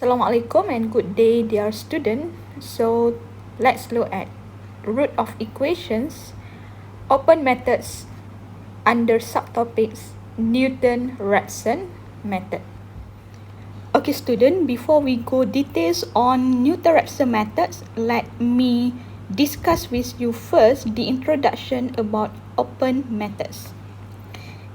Assalamualaikum and good day, dear student. So let's look at root of equations, open methods under subtopics Newton-Raphson method. Okay, student, before we go details on Newton-Raphson methods, let me discuss with you first the introduction about open methods.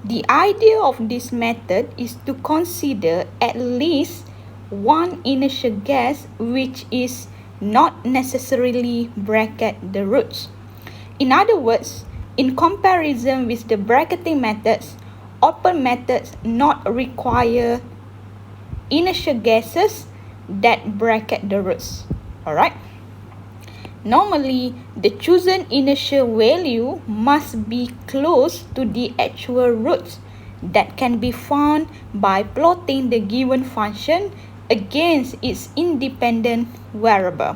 The idea of this method is to consider at least one initial guess which is not necessarily bracket the roots. In other words, in comparison with the bracketing methods, open methods not require initial guesses that bracket the roots. Alright? Normally, the chosen initial value must be close to the actual roots that can be found by plotting the given function against its independent variable.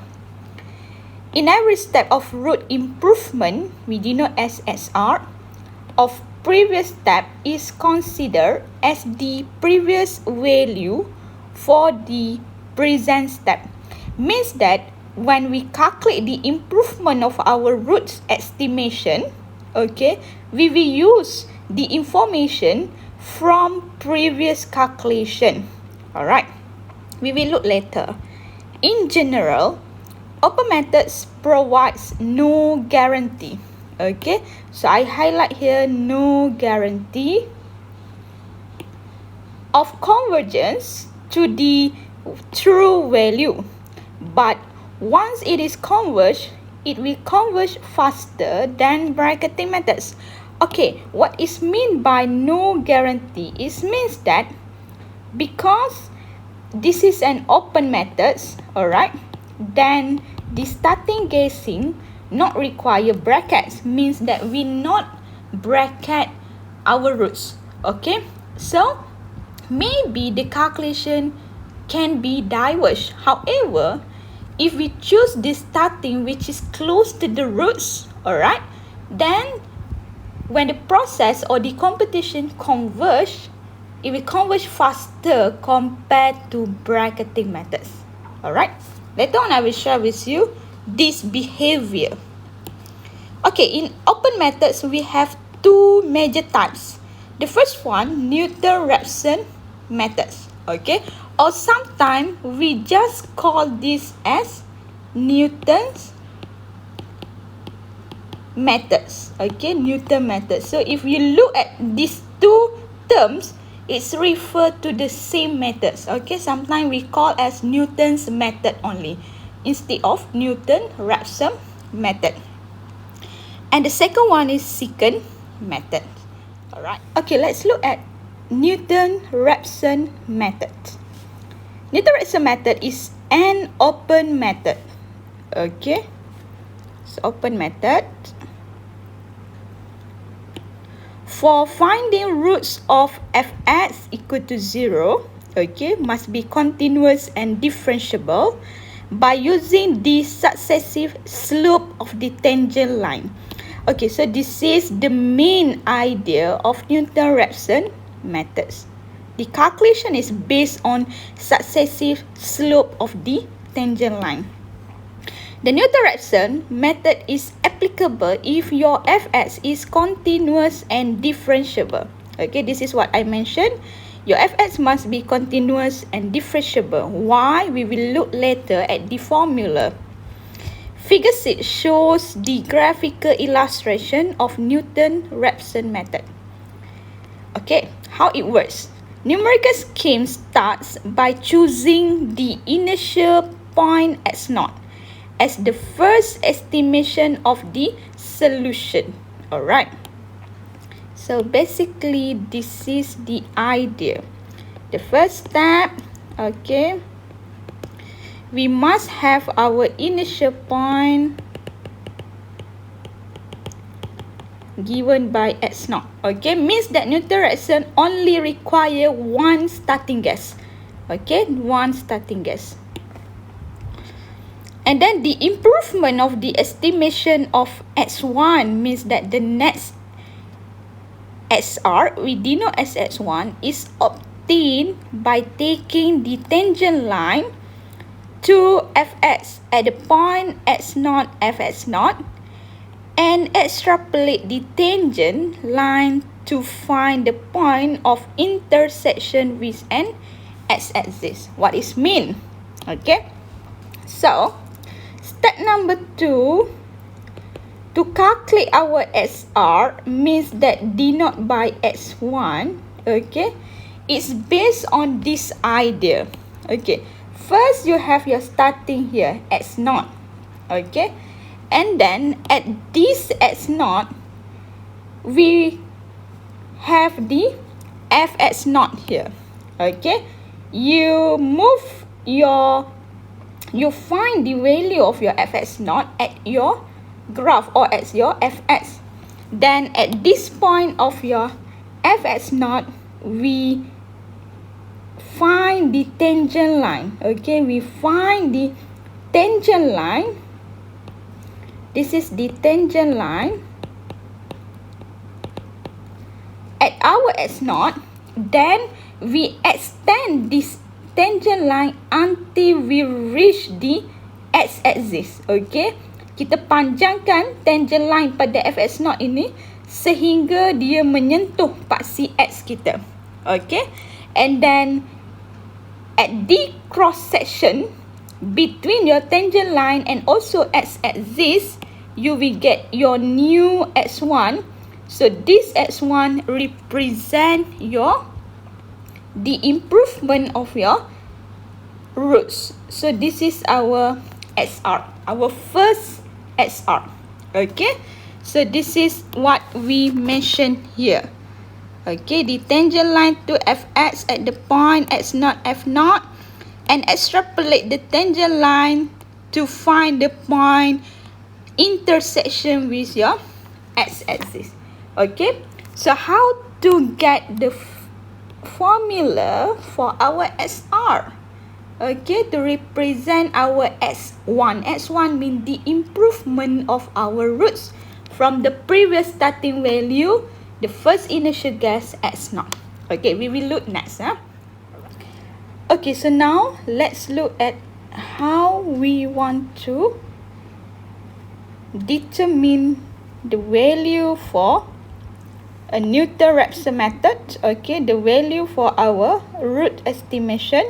In every step of root improvement, we denote as SR, of previous step is considered as the previous value for the present step. Means that when we calculate the improvement of our roots estimation, we will use the information from previous calculation. Alright. We will look later. In general, open methods provides no guarantee. Okay, so I highlight here no guarantee of convergence to the true value. But once it is converged, it will converge faster than bracketing methods. Okay, what is meant by no guarantee? It means that because this is an open method, alright, then the starting guessing not require brackets, means that we not bracket our roots. Okay, so maybe the calculation can be diverged. However, if we choose the starting which is close to the roots, alright, then when the process or the computation converge, it will converge faster compared to bracketing methods. Alright, later on I will share with you this behavior. Okay, in open methods we have two major types. The first one, Newton-Raphson methods. Okay, or sometimes we just call this as Newton's methods. Okay, Newton methods. So if you look at these two terms, it's referred to the same methods. Okay, sometimes we call as Newton's method only instead of Newton-Raphson method. And the second one is secant method. Alright. Okay, let's look at Newton-Raphson method. Newton-Raphson method is an open method. Okay, so open method. For finding roots of fx equal to 0, okay, must be continuous and differentiable by using the successive slope of the tangent line. Okay, so this is the main idea of Newton-Raphson methods. The calculation is based on successive slope of the tangent line. The Newton-Raphson method is applicable if your fx is continuous and differentiable. Okay, this is what I mentioned. Your fx must be continuous and differentiable. Why? We will look later at the formula. Figure 6 shows the graphical illustration of Newton-Raphson method. Okay, how it works. Numerical scheme starts by choosing the initial point x0 as the first estimation of the solution. Alright. So basically, this is the idea. The first step, okay, we must have our initial point given by x0. Okay, means that Newton-Raphson only require one starting guess. Okay, one starting guess. And then the improvement of the estimation of x1 means that the next SR, we denote as x1, is obtained by taking the tangent line 2fx at the point x0, fx0, and extrapolate the tangent line to find the point of intersection with an x-axis. What is mean? Okay, so step number 2, to calculate our SR means that denote by x1, okay, it's based on this idea. Okay, first you have your starting here, x0, okay, and then at this x0, we have the fx0 here, okay. You find the value of your fx0 at your graph or at your fx. Then at this point of your fx0, we find the tangent line, okay. We find the tangent line. This is the tangent line at our x0. Then we extend this tangent line until we reach the x-axis, okay. Kita panjangkan tangent line pada fx0 ini sehingga dia menyentuh paksi x kita, okay. And then at the cross section between your tangent line and also x-axis, you will get your new x1. So this x1 represent the improvement of your roots. So this is our SR, our first SR, okay. So this is what we mentioned here, okay. The tangent line to fx at the point x0, f0, and extrapolate the tangent line to find the point intersection with your x-axis, okay. So how to get the formula for our SR, okay, to represent our x1. x1 means the improvement of our roots from the previous starting value, the first initial guess x0. Okay, we will look next. Okay, so now let's look at how we want to determine the value for a Newton-Raphson method, okay, the value for our root estimation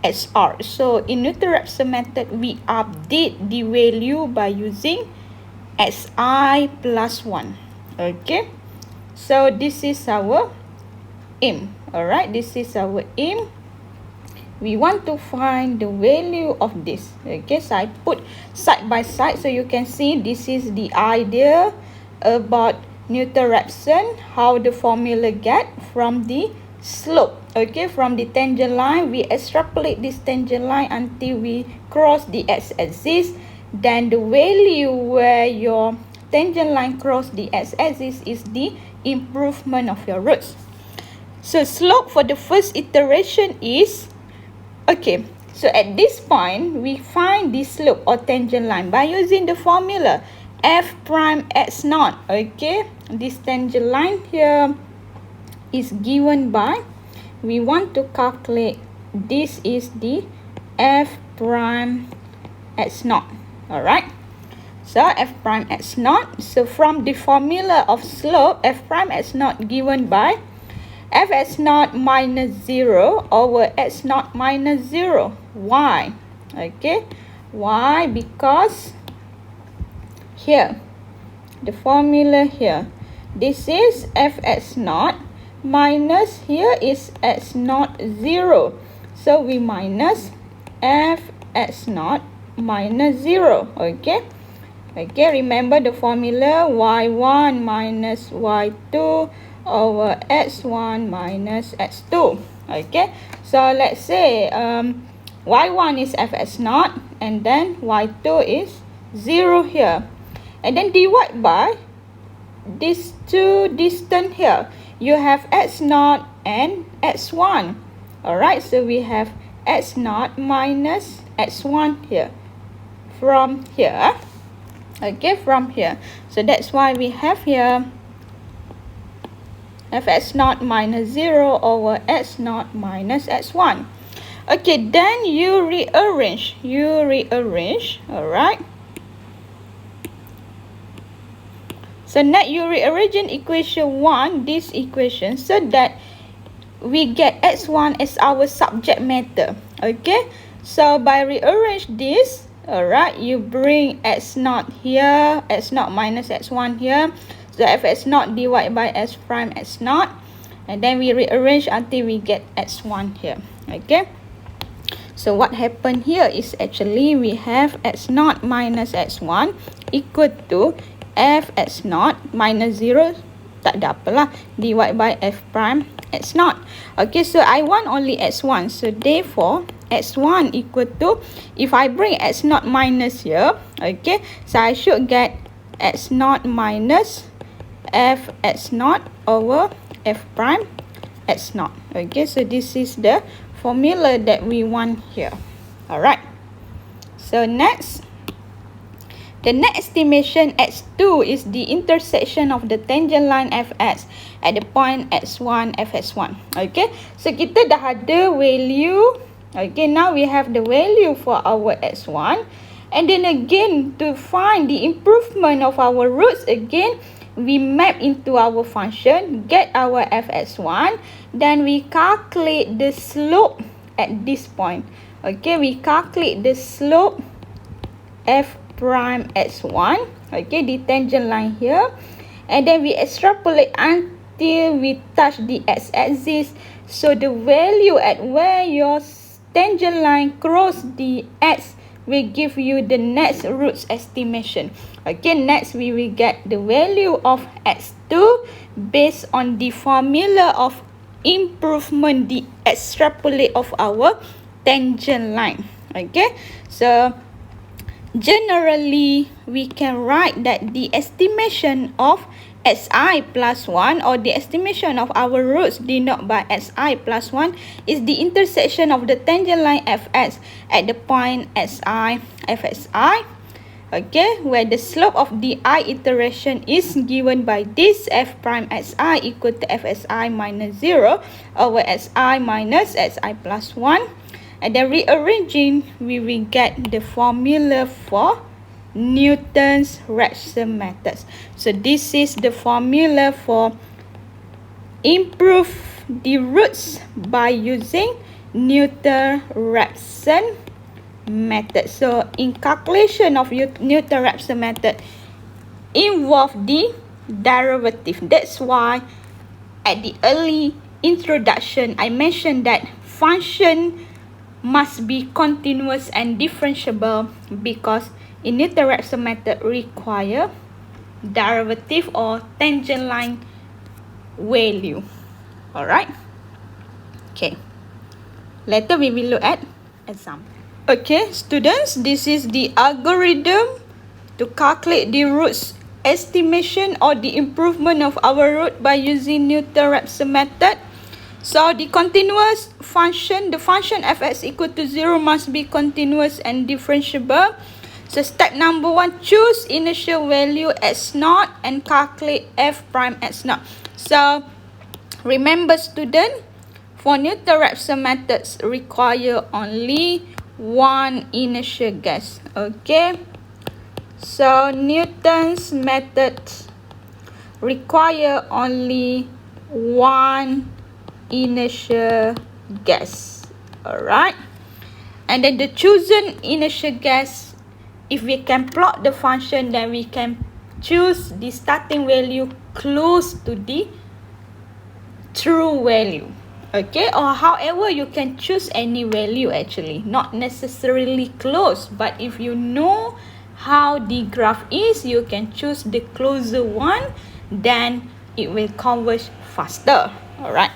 SR. So in Newton-Raphson method, we update the value by using SI plus 1, okay. So this is our aim, alright, this is our aim. We want to find the value of this, okay. So I put side by side so you can see this is the idea about Newton-Raphson, how the formula get from the slope, okay, from the tangent line. We extrapolate this tangent line until we cross the x-axis. Then the value where your tangent line cross the x-axis is the improvement of your roots. So slope for the first iteration is, okay, so at this point we find the slope or tangent line by using the formula f prime x0, okay. This tangent line here is given by, we want to calculate, this is the f prime x0, alright. So f prime x0, so from the formula of slope, f prime x0 given by fx0 minus 0 over x0 minus 0. Why? Okay, why? Because here, the formula here, this is fx0 minus, here is x0 0. So we minus fx0 minus 0, okay. Okay, remember the formula y1 minus y2 over x1 minus x2, okay. So let's say y1 is fx0 and then y2 is 0 here, and then divide by these two distance here. You have x0 and x1, alright. So we have x0 minus x1 here, from here, okay, from here. So that's why we have here fx0 minus 0 over x0 minus x1. Okay, then you rearrange. Alright. So now you rearrange in equation 1, this equation, so that we get x1 as our subject matter. Okay, so by rearrange this, alright, you bring x0 here, x0 minus x1 here, so f x0 divided by s prime x0, and then we rearrange until we get x1 here. Okay, so what happened here is actually we have x0 minus x1 equal to f x0 minus 0, tak ada apalah, divided by f prime x0. Okay, so I want only x1, so therefore x1 equal to, if I bring x0 minus here, okay, so I should get x0 minus f x0 over f prime x0. Okay, so this is the formula that we want here. Alright, so next, the net estimation x2 is the intersection of the tangent line fx at the point x1, fx1. Okay, so kita dah ada value. Okay, now we have the value for our x1, and then again to find the improvement of our roots, again we map into our function, get our fx1, then we calculate the slope at this point. Okay, we calculate the slope f prime x1, okay, the tangent line here, and then we extrapolate until we touch the x-axis, so the value at where your tangent line cross the x will give you the next roots estimation. Okay, next we will get the value of x2 based on the formula of improvement, the extrapolate of our tangent line. Okay, so generally we can write that the estimation of xi plus 1, or the estimation of our roots denoted by xi plus 1, is the intersection of the tangent line fx at the point xi fxi, okay, where the slope of the I iteration is given by this f prime xi equal to fxi minus 0 over xi minus xi plus 1, and then rearranging we will get the formula for Newton's Raphson methods. So this is the formula for improve the roots by using Newton-Raphson method. So in calculation of Newton-Raphson method involve the derivative. That's why at the early introduction I mentioned that function must be continuous and differentiable, because in Newton-Raphson method require derivative or tangent line value. Alright, okay, later we will look at example. Okay students, this is the algorithm to calculate the roots estimation or the improvement of our root by using Newton-Raphson method. So the continuous function, the function fx equal to 0 must be continuous and differentiable. So step number 1, choose initial value x0 and calculate f prime x0. So remember student, for Newton-Raphson methods require only one initial guess. Okay, so Newton's method require only one initial guess. Alright, and then the chosen initial guess, if we can plot the function, then we can choose the starting value close to the true value. Okay, or however you can choose any value actually, not necessarily close, but if you know how the graph is, you can choose the closer one, then it will converge faster. Alright,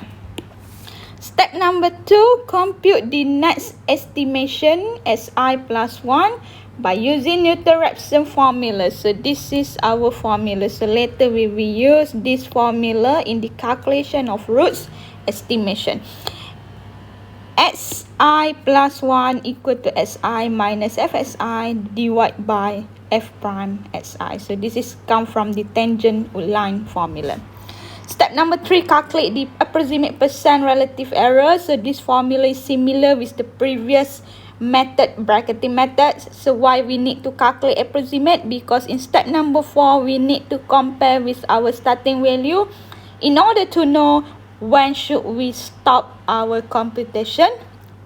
step number 2, compute the next estimation SI plus 1 by using Newton-Raphson formula. So this is our formula. So later we will use this formula in the calculation of roots estimation. SI plus 1 equal to SI minus FSI divided by F prime SI. So this is come from the tangent line formula. Step number 3, calculate the approximate percent relative error. So this formula is similar with the previous method, bracketing methods. So why we need to calculate approximate? Because in step number 4, we need to compare with our starting value in order to know when should we stop our computation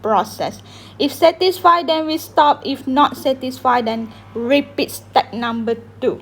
process. If satisfied, then we stop. If not satisfied, then repeat step number 2.